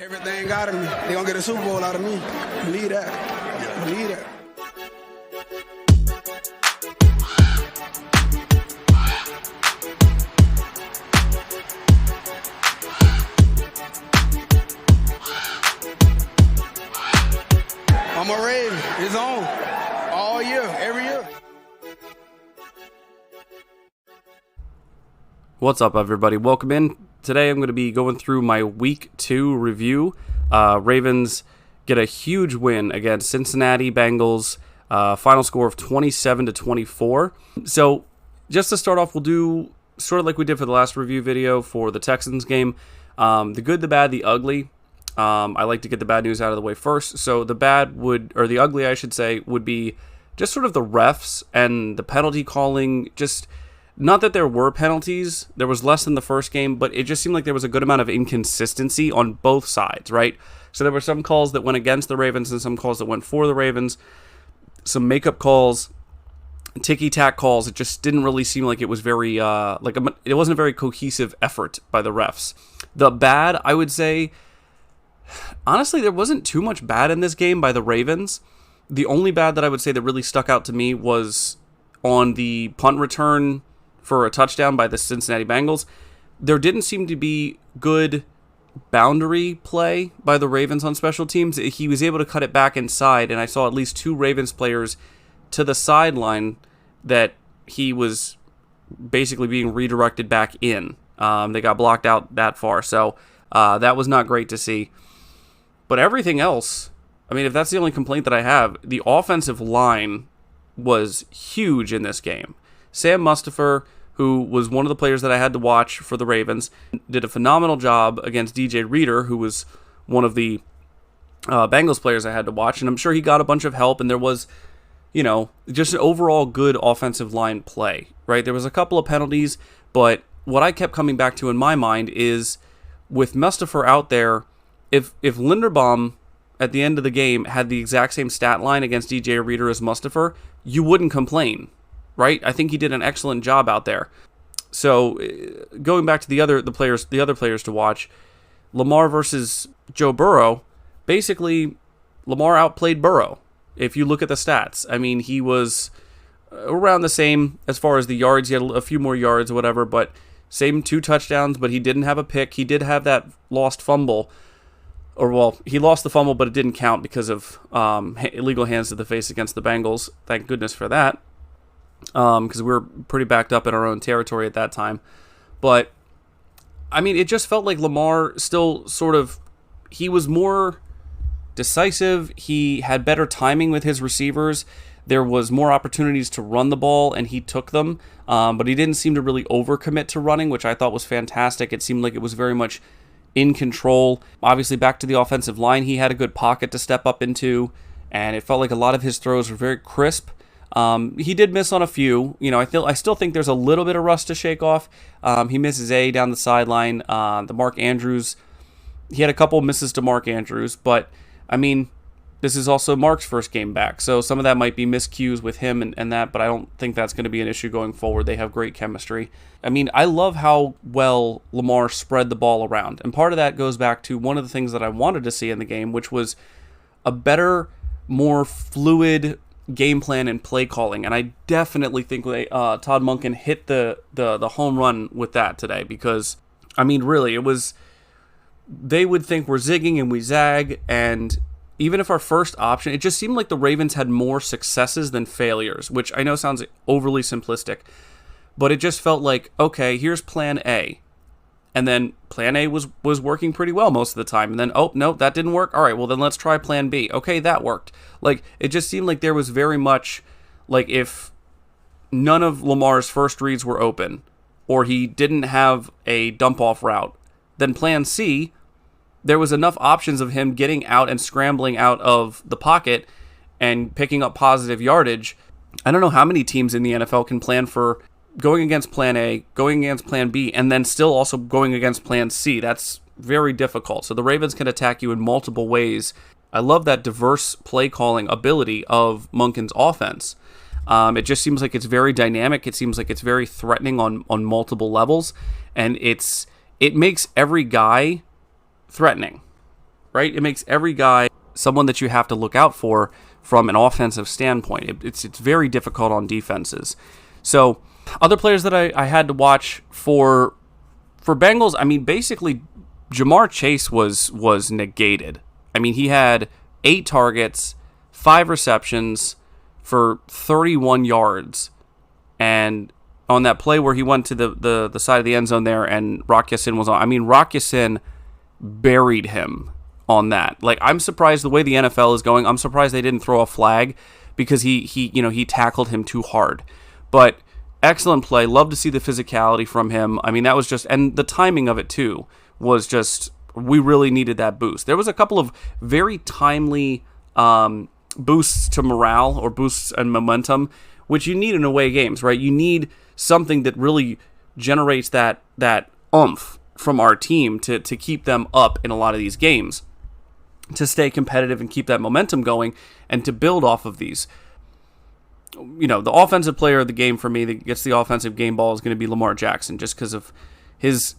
Everything out of me. They gonna get a Super Bowl out of me. Believe that. Believe that. I'm a Raven. It's on. All year. Every year. What's up, everybody? Welcome in. Today I'm going to be going through my Week 2 review. Ravens get a huge win against Cincinnati Bengals. Final score of 27-24. So just to start off, we'll do sort of like we did for the last review video for the Texans game. The good, the bad, the ugly. I like to get the bad news out of the way first. So the the ugly, I should say, would be just sort of the refs and the penalty calling. Just not that there were penalties. There was less than the first game, but it just seemed like there was a good amount of inconsistency on both sides, right? So there were some calls that went against the Ravens and some calls that went for the Ravens. Some makeup calls, ticky-tack calls. It just didn't really seem like it was very, it wasn't a very cohesive effort by the refs. The bad, I would say, honestly, there wasn't too much bad in this game by the Ravens. The only bad that I would say that really stuck out to me was on the punt return for a touchdown by the Cincinnati Bengals. There didn't seem to be good boundary play by the Ravens on special teams. He was able to cut it back inside, and I saw at least two Ravens players to the sideline that he was basically being redirected back in. They got blocked out that far, so that was not great to see. But everything else, I mean, if that's the only complaint that I have, the offensive line was huge in this game. Sam Mustipher, who was one of the players that I had to watch for the Ravens, did a phenomenal job against DJ Reader, who was one of the Bengals players I had to watch, and I'm sure he got a bunch of help, and there was, just an overall good offensive line play, right? There was a couple of penalties, but what I kept coming back to in my mind is, with Mustipher out there, if Linderbaum at the end of the game had the exact same stat line against DJ Reader as Mustipher, you wouldn't complain, right? I think he did an excellent job out there. So going back to the other players to watch, Lamar versus Joe Burrow, basically Lamar outplayed Burrow. If you look at the stats, I mean, he was around the same as far as the yards. He had a few more yards or whatever, but same 2 touchdowns, but he didn't have a pick. He did have that lost fumble. He lost the fumble, but it didn't count because of illegal hands to the face against the Bengals. Thank goodness for that, because we were pretty backed up in our own territory at that time. But, I mean, it just felt like Lamar still he was more decisive. He had better timing with his receivers. There was more opportunities to run the ball, and he took them. But he didn't seem to really overcommit to running, which I thought was fantastic. It seemed like it was very much in control. Obviously, back to the offensive line, he had a good pocket to step up into, and it felt like a lot of his throws were very crisp. He did miss on a few. I still think there's a little bit of rust to shake off. He misses down the sideline. The Mark Andrews, he had a couple misses to Mark Andrews, but I mean, this is also Mark's first game back, so some of that might be miscues with him and that, but I don't think that's going to be an issue going forward. They have great chemistry. I mean, I love how well Lamar spread the ball around, and part of that goes back to one of the things that I wanted to see in the game, which was a better, more fluid game plan and play calling, and I definitely think Todd Monken hit the home run with that today, because, I mean, really, they would think we're zigging and we zag, and even if our first option, it just seemed like the Ravens had more successes than failures, which I know sounds overly simplistic, but it just felt like, okay, here's plan A. And then plan A was working pretty well most of the time. And then, oh, no, that didn't work. All right, well, then let's try plan B. Okay, that worked. Like, it just seemed like there was very much, like, if none of Lamar's first reads were open, or he didn't have a dump-off route, then plan C, there was enough options of him getting out and scrambling out of the pocket and picking up positive yardage. I don't know how many teams in the NFL can plan for going against plan A, going against plan B, and then still also going against plan C. That's very difficult. So the Ravens can attack you in multiple ways. I love that diverse play calling ability of Monken's offense. It just seems like it's very dynamic. It seems like it's very threatening on multiple levels, and it makes every guy threatening. right? It makes every guy someone that you have to look out for from an offensive standpoint. It's very difficult on defenses. So other players that I had to watch for Bengals, I mean, basically Jamar Chase was negated. I mean, he had 8 targets, 5 receptions for 31 yards. And on that play where he went to the side of the end zone there and Rock Ya-Sin was on, I mean, Rock Ya-Sin buried him on that. Like, I'm surprised the way the NFL is going. I'm surprised they didn't throw a flag because he tackled him too hard. But excellent play. Love to see the physicality from him. I mean, that was just, and the timing of it too was just, we really needed that boost. There was a couple of very timely boosts to morale or boosts and momentum, which you need in away games, right? You need something that really generates that oomph from our team to keep them up in a lot of these games, to stay competitive and keep that momentum going and to build off of these. You know, the offensive player of the game for me that gets the offensive game ball is going to be Lamar Jackson, just because of his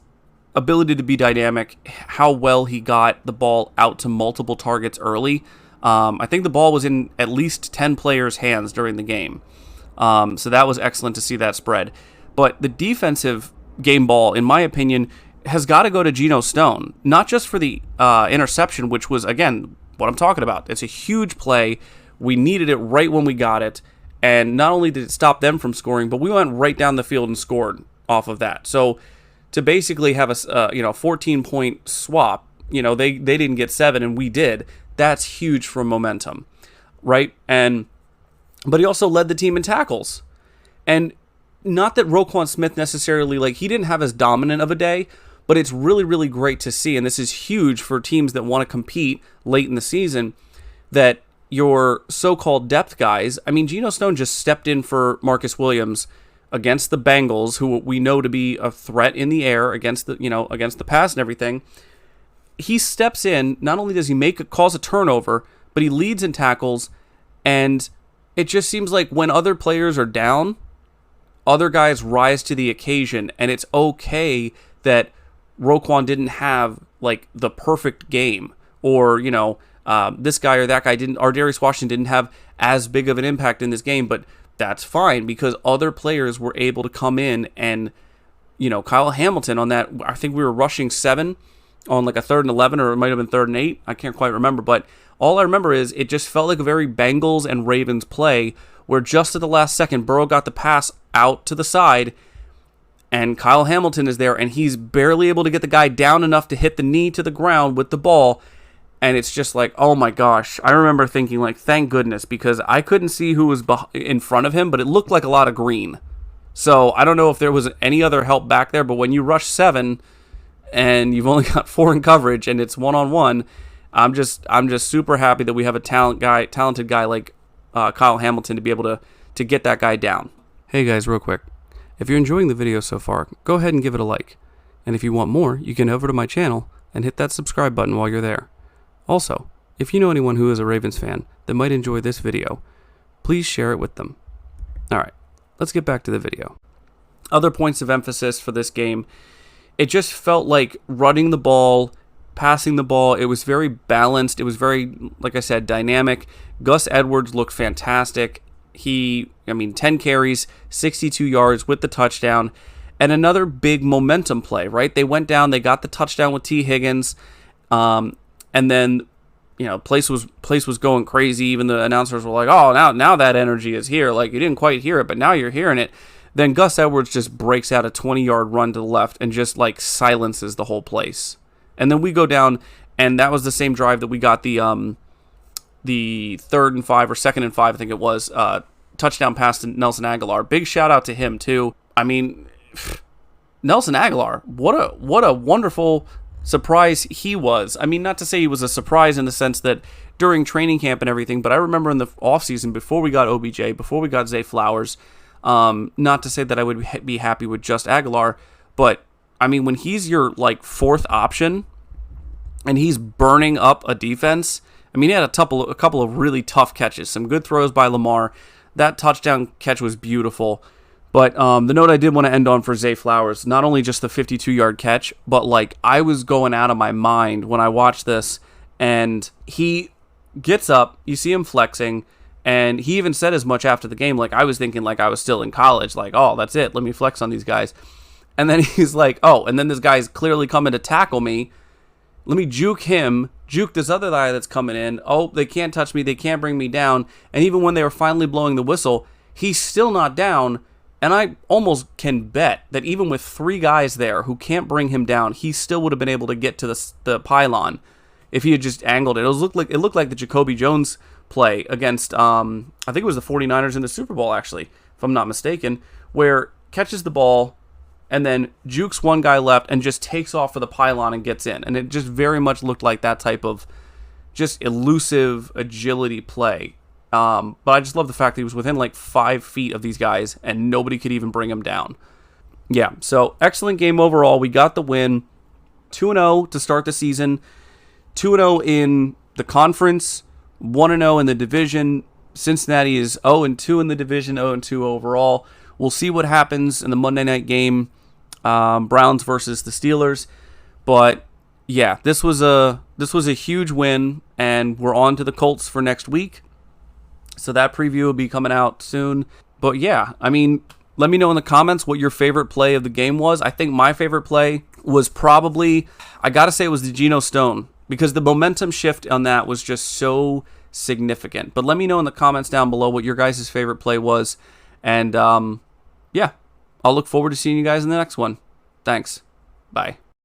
ability to be dynamic, how well he got the ball out to multiple targets early. I think the ball was in at least 10 players' hands during the game. So that was excellent to see that spread. But the defensive game ball, in my opinion, has got to go to Geno Stone, not just for the interception, which was, again, what I'm talking about. It's a huge play. We needed it right when we got it. And not only did it stop them from scoring, but we went right down the field and scored off of that. So to basically have a 14-point swap, they didn't get 7 and we did. That's huge for momentum, right? But he also led the team in tackles. And not that Roquan Smith necessarily, he didn't have as dominant of a day, but it's really, really great to see, and this is huge for teams that want to compete late in the season, that your so-called depth guys, I mean, Geno Stone just stepped in for Marcus Williams against the Bengals, who we know to be a threat in the air against the pass and everything. He steps in, not only does he cause a turnover, but he leads in tackles, and it just seems like when other players are down, other guys rise to the occasion, and it's okay that Roquan didn't have the perfect game, or this guy or that guy didn't, or Darius Washington didn't have as big of an impact in this game, but that's fine because other players were able to come in and, Kyle Hamilton on that, I think we were rushing 7 on a 3rd and 11, or it might have been 3rd and 8. I can't quite remember, but all I remember is it just felt like a very Bengals and Ravens play where just at the last second, Burrow got the pass out to the side and Kyle Hamilton is there and he's barely able to get the guy down enough to hit the knee to the ground with the ball. And it's just oh my gosh. I remember thinking thank goodness, because I couldn't see who was in front of him, but it looked like a lot of green. So I don't know if there was any other help back there, but when you rush 7 and you've only got 4 in coverage and it's 1-on-1, I'm just super happy that we have a talented guy like Kyle Hamilton to be able to get that guy down. Hey guys, real quick. If you're enjoying the video so far, go ahead and give it a like. And if you want more, you can head over to my channel and hit that subscribe button while you're there. Also, if you know anyone who is a Ravens fan that might enjoy this video, please share it with them. Alright, let's get back to the video. Other points of emphasis for this game, it just felt like running the ball, passing the ball, it was very balanced, it was very, like I said, dynamic. Gus Edwards looked fantastic. 10 carries, 62 yards with the touchdown, and another big momentum play, right? They went down, they got the touchdown with T. Higgins, and then, place was going crazy. Even the announcers were like, oh, now that energy is here. You didn't quite hear it, but now you're hearing it. Then Gus Edwards just breaks out a 20-yard run to the left and just, silences the whole place. And then we go down, and that was the same drive that we got the 3rd and 5 or 2nd and 5, I think it was, touchdown pass to Nelson Aguilar. Big shout out to him too. I mean, Nelson Aguilar, what a wonderful surprise he was. I mean, not to say he was a surprise in the sense that during training camp and everything, but I remember in the offseason, before we got OBJ, before we got Zay Flowers, not to say that I would be happy with just Aguilar, but I mean, when he's your 4th option and he's burning up a defense, I mean, he had a couple of really tough catches, some good throws by Lamar. That touchdown catch was beautiful. But the note I did want to end on for Zay Flowers, not only just the 52-yard catch, but I was going out of my mind when I watched this, And he gets up, you see him flexing, and he even said as much after the game, like, I was thinking like I was still in college, like, oh, that's it, let me flex on these guys. And then he's like, oh, and then this guy's clearly coming to tackle me. Let me juke him, juke this other guy that's coming in. Oh, they can't touch me, they can't bring me down. And even when they were finally blowing the whistle, he's still not down. And I almost can bet that even with 3 guys there who can't bring him down, he still would have been able to get to the pylon if he had just angled it. It looked like the Jacoby Jones play against, I think it was the 49ers in the Super Bowl, actually, if I'm not mistaken, where catches the ball and then jukes one guy left and just takes off for the pylon and gets in. And it just very much looked like that type of just elusive agility play. But I just love the fact that he was within like 5 feet of these guys and nobody could even bring him down. Yeah, so excellent game overall. We got the win. 2-0 to start the season. 2-0 in the conference. 1-0 in the division. Cincinnati is 0-2 in the division, 0-2 overall. We'll see what happens in the Monday night game. Browns versus the Steelers. But yeah, this was a huge win, and we're on to the Colts for next week. So that preview will be coming out soon. But yeah, I mean, let me know in the comments what your favorite play of the game was. I think my favorite play was probably, I gotta say it was the Geno Stone, because the momentum shift on that was just so significant. But let me know in the comments down below what your guys' favorite play was. And yeah, I'll look forward to seeing you guys in the next one. Thanks. Bye.